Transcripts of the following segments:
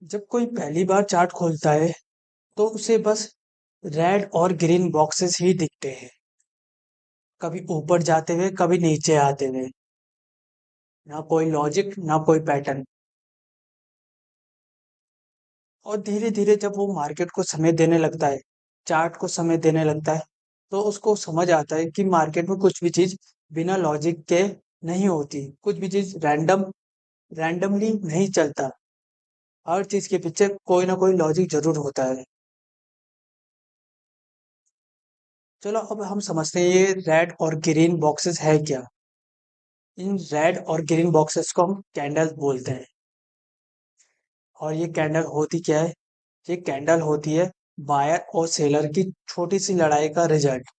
जब कोई पहली बार चार्ट खोलता है तो उसे बस रेड और ग्रीन बॉक्सेस ही दिखते हैं। कभी ऊपर जाते हुए कभी नीचे आते हुए। ना कोई लॉजिक ना कोई पैटर्न। और धीरे धीरे जब वो मार्केट को समय देने लगता है, चार्ट को समय देने लगता है, तो उसको समझ आता है कि मार्केट में कुछ भी चीज बिना लॉजिक के नहीं होती। कुछ भी चीज रैंडमली नहीं चलता। हर चीज के पीछे कोई ना कोई लॉजिक जरूर होता है। चलो अब हम समझते हैं ये रेड और ग्रीन बॉक्सेस है क्या। इन रेड और ग्रीन बॉक्सेस को हम कैंडल बोलते हैं। और ये कैंडल होती क्या है? ये कैंडल होती है बायर और सेलर की छोटी सी लड़ाई का रिजल्ट।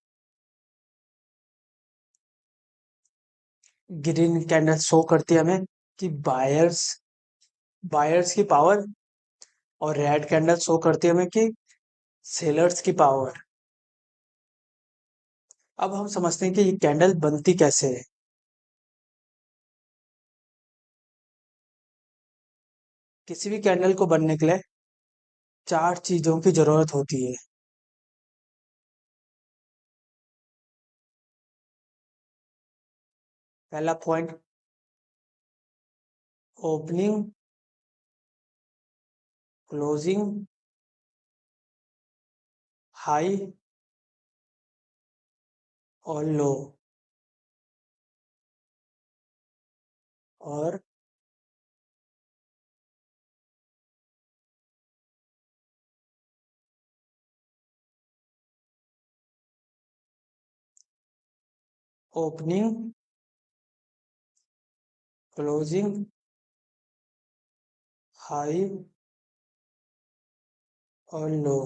ग्रीन कैंडल शो करती है हमें कि बायर्स बायर्स की पावर, और रेड कैंडल शो करती है हमें कि सेलर्स की पावर। अब हम समझते हैं कि ये कैंडल बनती कैसे है। किसी भी कैंडल को बनने के लिए चार चीजों की जरूरत होती है। पहला पॉइंट, ओपनिंग, क्लोजिंग, हाई और लो। और ओपनिंग, क्लोजिंग, हाई और लो।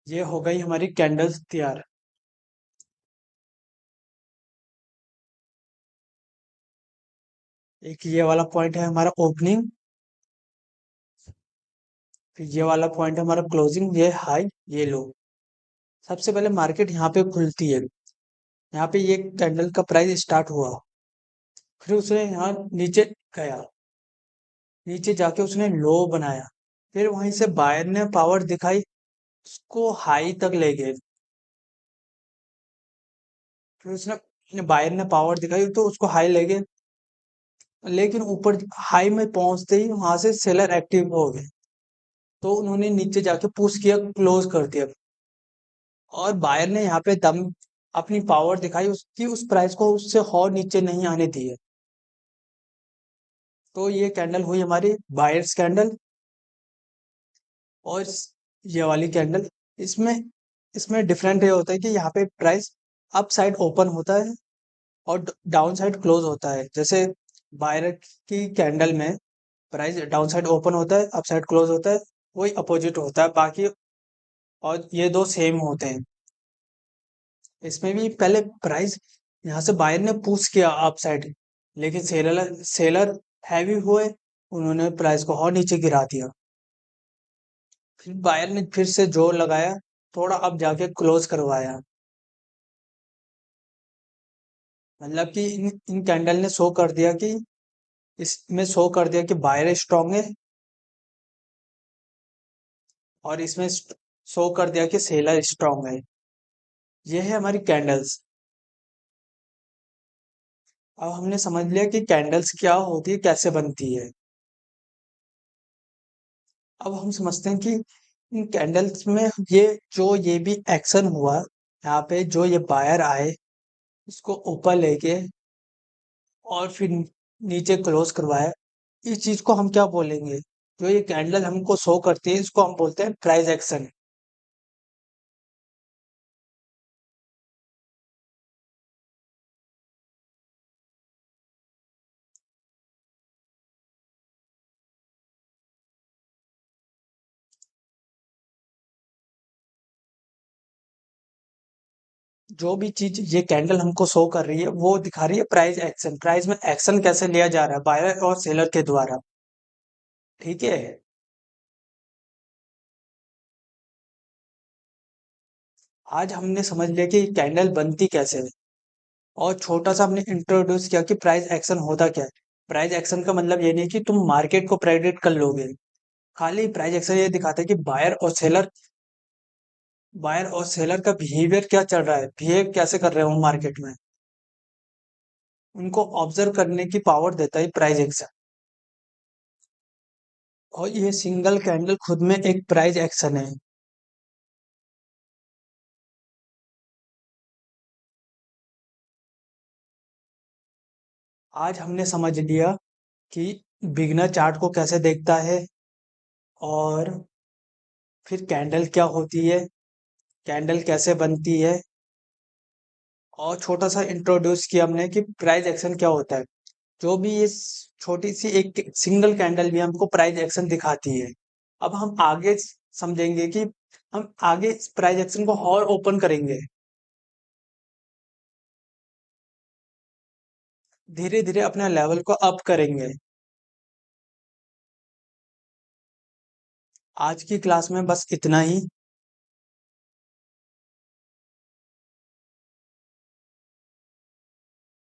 ये हो गई हमारी कैंडल्स तैयार। एक ये वाला पॉइंट है हमारा ओपनिंग, फिर ये वाला पॉइंट है हमारा क्लोजिंग, ये हाई ये लो। सबसे पहले मार्केट यहाँ पे खुलती है। यहाँ पे ये कैंडल का प्राइस स्टार्ट हुआ, फिर उसने यहाँ नीचे गया, नीचे जाके उसने लो बनाया, फिर वहीं से बायर ने पावर दिखाई, उसको हाई तक ले गए। फिर उसने बायर ने पावर दिखाई तो उसको हाई ले गए, लेकिन ऊपर हाई में पहुंचते ही वहां से सेलर एक्टिव हो गए, तो उन्होंने नीचे जाके पुश किया, क्लोज कर दिया। और बायर ने यहाँ पे दम अपनी पावर दिखाई, उसकी उस प्राइस को उससे और नीचे नहीं आने दिए। तो ये कैंडल हुई हमारी बायर्स कैंडल। और ये वाली कैंडल, इसमें इसमें डिफरेंट ये होता है कि यहाँ पे प्राइस अप साइड ओपन होता है और डाउन साइड क्लोज होता है। जैसे बायर की कैंडल में प्राइस डाउन साइड ओपन होता है, अप साइड क्लोज होता है। वही अपोजिट होता है बाकी, और ये दो सेम होते हैं। इसमें भी पहले प्राइस यहाँ से बायर ने पुश किया अप साइड, लेकिन सेलर सेलर हैवी हुए, उन्होंने प्राइस को और नीचे गिरा दिया। फिर बायर ने फिर से जोर लगाया, थोड़ा अब जाके क्लोज करवाया। मतलब कि इन कैंडल ने शो कर दिया कि इसमें शो कर दिया कि बायर स्ट्रांग है, और इसमें शो कर दिया कि सेलर स्ट्रांग है। ये है हमारी कैंडल्स। अब हमने समझ लिया कि कैंडल्स क्या होती है, कैसे बनती है। अब हम समझते हैं कि इन कैंडल्स में ये भी एक्शन हुआ, यहाँ पे जो ये बायर आए, इसको ऊपर लेके और फिर नीचे क्लोज करवाया। इस चीज को हम क्या बोलेंगे? जो ये कैंडल हमको शो करती है, इसको हम बोलते हैं प्राइस एक्शन। जो भी चीज ये कैंडल हमको शो कर रही है, वो दिखा रही है प्राइस एक्शन। प्राइस में एक्शन कैसे लिया जा रहा है, बायर और सेलर के द्वारा। ठीक है। आज हमने समझ लिया कि कैंडल बनती कैसे है, और छोटा सा हमने इंट्रोड्यूस किया कि प्राइस एक्शन होता क्या है। प्राइस एक्शन का मतलब ये नहीं कि तुम मार्केट को प्रेडिक्ट कर लोगे। खाली प्राइस एक्शन ये दिखाता है कि बायर और सेलर का बिहेवियर क्या चल रहा है, बिहेव कैसे कर रहे हो मार्केट में, उनको ऑब्जर्व करने की पावर देता है प्राइस एक्शन। और ये सिंगल कैंडल खुद में एक प्राइस एक्शन है। आज हमने समझ लिया कि बिगनर चार्ट को कैसे देखता है, और फिर कैंडल क्या होती है, कैंडल कैसे बनती है, और छोटा सा इंट्रोड्यूस किया हमने कि प्राइस एक्शन क्या होता है। जो भी इस छोटी सी एक सिंगल कैंडल भी हमको प्राइस एक्शन दिखाती है। अब हम आगे समझेंगे कि हम आगे इस प्राइस एक्शन को और ओपन करेंगे, धीरे धीरे अपने लेवल को अप करेंगे। आज की क्लास में बस इतना ही।